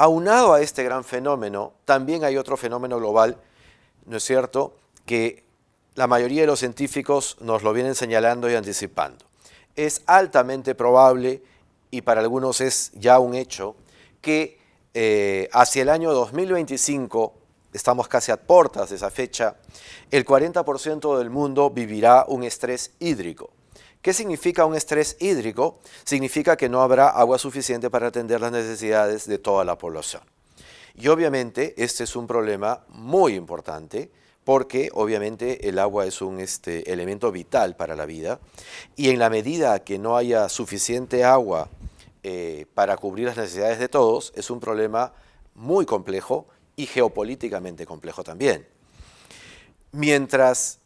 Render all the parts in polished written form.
Aunado a este gran fenómeno, también hay otro fenómeno global, ¿no es cierto?, que la mayoría de los científicos nos lo vienen señalando y anticipando. Es altamente probable, y para algunos es ya un hecho, que hacia el año 2025, estamos casi a puertas de esa fecha, el 40% del mundo vivirá un estrés hídrico. ¿Qué significa un estrés hídrico? Significa que no habrá agua suficiente para atender las necesidades de toda la población. Y obviamente este es un problema muy importante porque obviamente el agua es un elemento vital para la vida y en la medida que no haya suficiente agua para cubrir las necesidades de todos, es un problema muy complejo y geopolíticamente complejo también. Mientras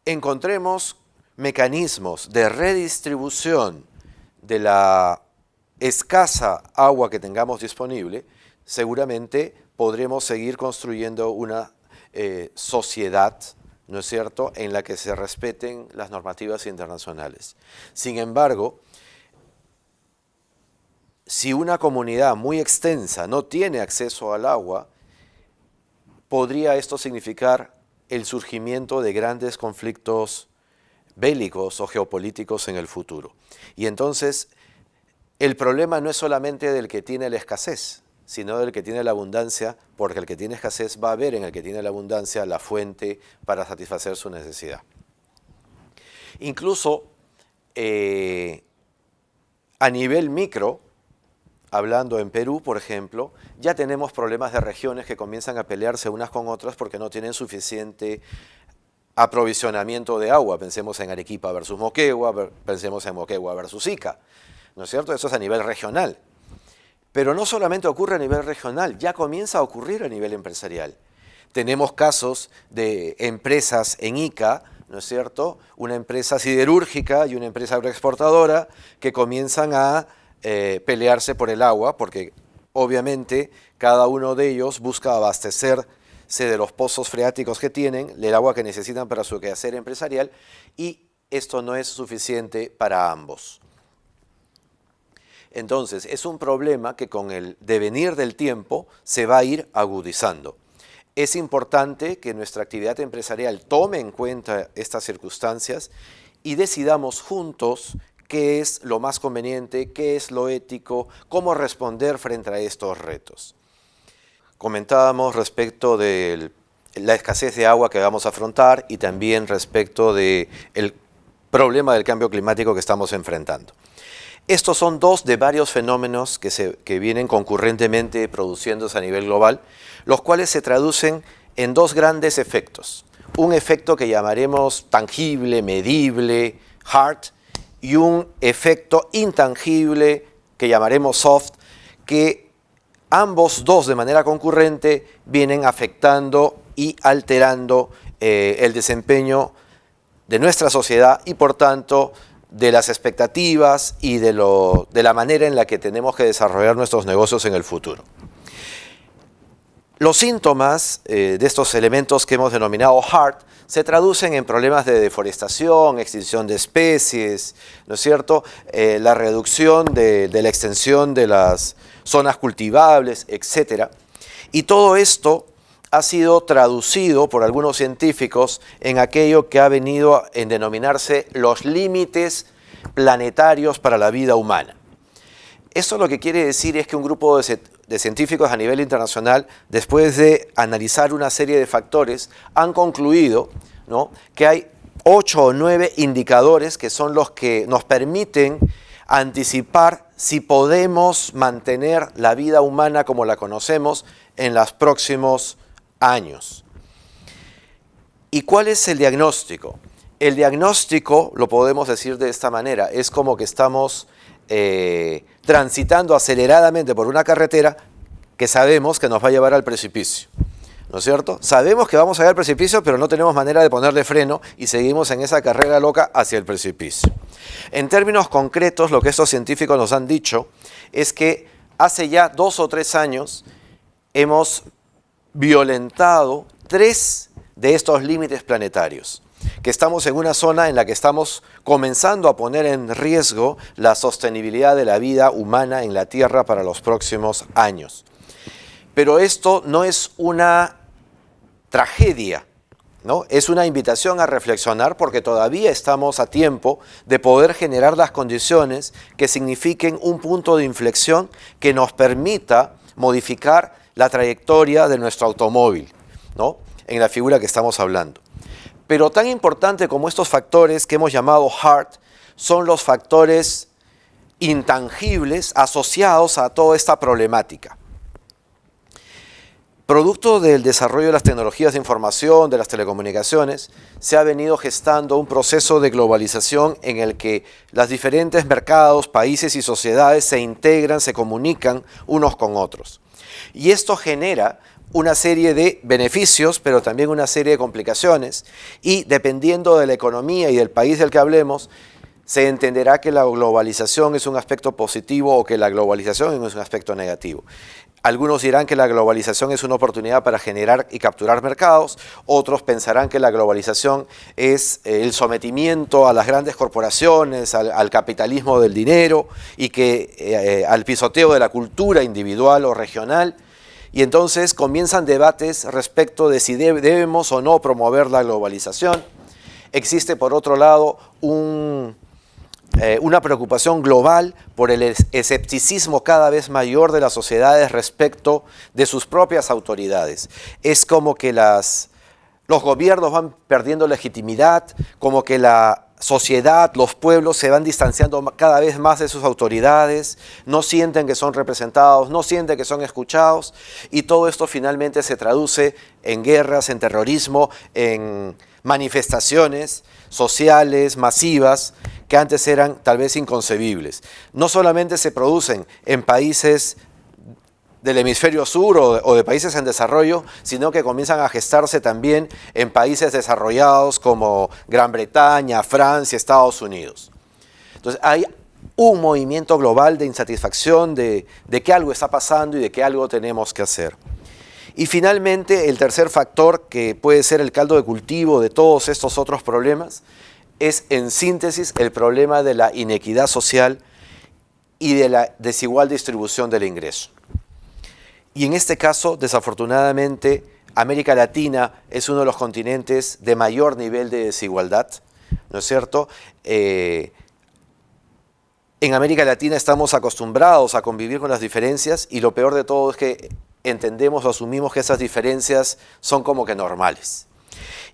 encontremos mecanismos de redistribución de la escasa agua que tengamos disponible, seguramente podremos seguir construyendo una sociedad, ¿no es cierto?, en la que se respeten las normativas internacionales. Sin embargo, si una comunidad muy extensa no tiene acceso al agua, podría esto significar el surgimiento de grandes conflictos bélicos o geopolíticos en el futuro. Y entonces, el problema no es solamente del que tiene la escasez, sino del que tiene la abundancia, porque el que tiene escasez va a ver en el que tiene la abundancia la fuente para satisfacer su necesidad. Incluso, a nivel micro, hablando en Perú, por ejemplo, ya tenemos problemas de regiones que comienzan a pelearse unas con otras porque no tienen suficiente aprovisionamiento de agua. Pensemos en Arequipa versus Moquegua, pensemos en Moquegua versus Ica, ¿no es cierto? Eso es a nivel regional. Pero no solamente ocurre a nivel regional, ya comienza a ocurrir a nivel empresarial. Tenemos casos de empresas en Ica, ¿no es cierto? Una empresa siderúrgica y una empresa agroexportadora que comienzan a pelearse por el agua, porque obviamente cada uno de ellos busca abastecerse de los pozos freáticos que tienen, del agua que necesitan para su quehacer empresarial, y esto no es suficiente para ambos. Entonces, es un problema que con el devenir del tiempo se va a ir agudizando. Es importante que nuestra actividad empresarial tome en cuenta estas circunstancias y decidamos juntos qué es lo más conveniente, qué es lo ético, cómo responder frente a estos retos. Comentábamos respecto de la escasez de agua que vamos a afrontar y también respecto del problema del cambio climático que estamos enfrentando. Estos son dos de varios fenómenos que vienen concurrentemente produciéndose a nivel global, los cuales se traducen en dos grandes efectos. Un efecto que llamaremos tangible, medible, hard, y un efecto intangible que llamaremos soft, que ambos dos de manera concurrente vienen afectando y alterando el desempeño de nuestra sociedad y por tanto de las expectativas y de la manera en la que tenemos que desarrollar nuestros negocios en el futuro. Los síntomas de estos elementos que hemos denominado hard se traducen en problemas de deforestación, extinción de especies, ¿no es cierto?, la reducción de la extensión de las zonas cultivables, etc. Y todo esto ha sido traducido por algunos científicos en aquello que ha venido en denominarse los límites planetarios para la vida humana. Esto lo que quiere decir es que un grupo de científicos a nivel internacional, después de analizar una serie de factores, han concluido, ¿no?, que hay 8 o 9 indicadores que son los que nos permiten anticipar si podemos mantener la vida humana como la conocemos en los próximos años. ¿Y cuál es el diagnóstico? El diagnóstico, lo podemos decir de esta manera, es como que estamos transitando aceleradamente por una carretera que sabemos que nos va a llevar al precipicio, ¿no es cierto? Sabemos que vamos a llegar al precipicio, pero no tenemos manera de ponerle freno y seguimos en esa carrera loca hacia el precipicio. En términos concretos, lo que estos científicos nos han dicho es que hace ya 2 o 3 años hemos violentado 3 de estos límites planetarios, que estamos en una zona en la que estamos comenzando a poner en riesgo la sostenibilidad de la vida humana en la Tierra para los próximos años. Pero esto no es una tragedia, ¿no? Es una invitación a reflexionar porque todavía estamos a tiempo de poder generar las condiciones que signifiquen un punto de inflexión que nos permita modificar la trayectoria de nuestro automóvil, ¿no? En la figura que estamos hablando. Pero tan importante como estos factores que hemos llamado hard son los factores intangibles asociados a toda esta problemática. Producto del desarrollo de las tecnologías de información, de las telecomunicaciones, se ha venido gestando un proceso de globalización en el que los diferentes mercados, países y sociedades se integran, se comunican unos con otros. Y esto genera una serie de beneficios, pero también una serie de complicaciones, y dependiendo de la economía y del país del que hablemos, se entenderá que la globalización es un aspecto positivo o que la globalización es un aspecto negativo. Algunos dirán que la globalización es una oportunidad para generar y capturar mercados, otros pensarán que la globalización es el sometimiento a las grandes corporaciones, al capitalismo del dinero y que al pisoteo de la cultura individual o regional. Y entonces comienzan debates respecto de si debemos o no promover la globalización. Existe por otro lado una preocupación global por el escepticismo cada vez mayor de las sociedades respecto de sus propias autoridades. Es como que los gobiernos van perdiendo legitimidad, como que la sociedad, los pueblos se van distanciando cada vez más de sus autoridades, no sienten que son representados, no sienten que son escuchados, y todo esto finalmente se traduce en guerras, en terrorismo, en manifestaciones sociales masivas que antes eran tal vez inconcebibles. No solamente se producen en países del hemisferio sur o de países en desarrollo, sino que comienzan a gestarse también en países desarrollados como Gran Bretaña, Francia, Estados Unidos. Entonces hay un movimiento global de insatisfacción de que algo está pasando y de que algo tenemos que hacer. Y finalmente, el tercer factor, que puede ser el caldo de cultivo de todos estos otros problemas, es en síntesis el problema de la inequidad social y de la desigual distribución del ingreso. Y en este caso, desafortunadamente, América Latina es uno de los continentes de mayor nivel de desigualdad, ¿no es cierto? En América Latina estamos acostumbrados a convivir con las diferencias y lo peor de todo es que entendemos o asumimos que esas diferencias son como que normales.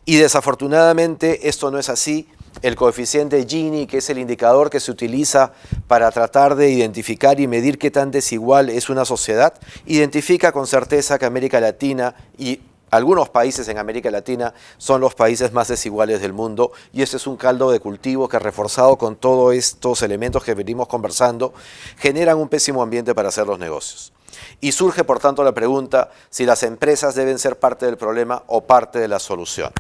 Y desafortunadamente esto no es así. El coeficiente Gini, que es el indicador que se utiliza para tratar de identificar y medir qué tan desigual es una sociedad, identifica con certeza que América Latina y algunos países en América Latina son los países más desiguales del mundo, y ese es un caldo de cultivo que, reforzado con todos estos elementos que venimos conversando, generan un pésimo ambiente para hacer los negocios. Y surge por tanto la pregunta si las empresas deben ser parte del problema o parte de la solución.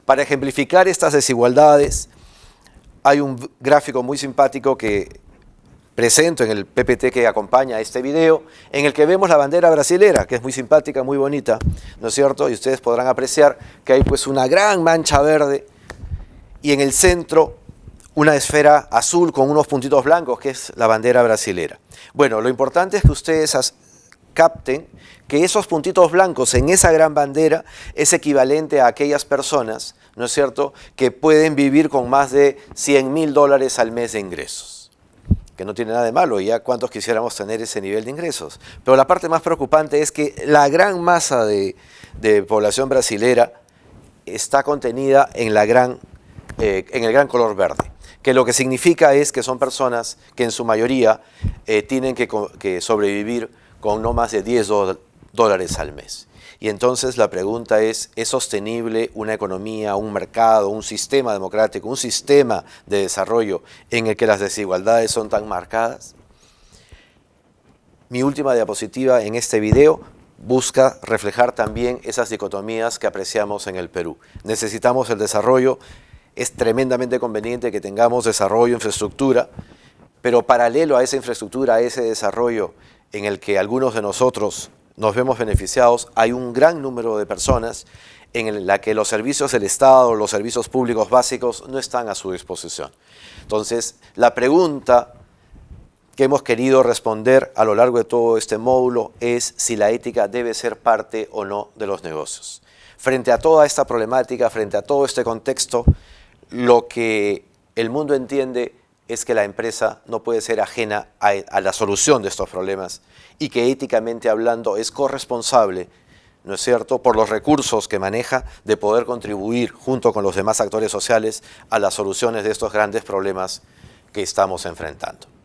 Para ejemplificar estas desigualdades, hay un gráfico muy simpático que presento en el PPT que acompaña a este video, en el que vemos la bandera brasilera, que es muy simpática, muy bonita, ¿no es cierto? Y ustedes podrán apreciar que hay pues una gran mancha verde y en el centro una esfera azul con unos puntitos blancos, que es la bandera brasilera. Bueno, lo importante es que ustedes capten que esos puntitos blancos en esa gran bandera es equivalente a aquellas personas, ¿no es cierto?, que pueden vivir con más de $100.000 al mes de ingresos. Que no tiene nada de malo, ya cuántos quisiéramos tener ese nivel de ingresos. Pero la parte más preocupante es que la gran masa de población brasilera está contenida en el gran color verde, que lo que significa es que son personas que en su mayoría tienen que sobrevivir con no más de $10 al mes. Y entonces la pregunta ¿es sostenible una economía, un mercado, un sistema democrático, un sistema de desarrollo en el que las desigualdades son tan marcadas? Mi última diapositiva en este video busca reflejar también esas dicotomías que apreciamos en el Perú. Necesitamos el desarrollo, es tremendamente conveniente que tengamos desarrollo, infraestructura, pero paralelo a esa infraestructura, a ese desarrollo en el que algunos de nosotros nos vemos beneficiados, hay un gran número de personas en la que los servicios del Estado, los servicios públicos básicos no están a su disposición. Entonces, la pregunta que hemos querido responder a lo largo de todo este módulo es si la ética debe ser parte o no de los negocios. Frente a toda esta problemática, frente a todo este contexto, lo que el mundo entiende es que la empresa no puede ser ajena a la solución de estos problemas y que éticamente hablando es corresponsable, ¿no es cierto?, por los recursos que maneja de poder contribuir junto con los demás actores sociales a las soluciones de estos grandes problemas que estamos enfrentando.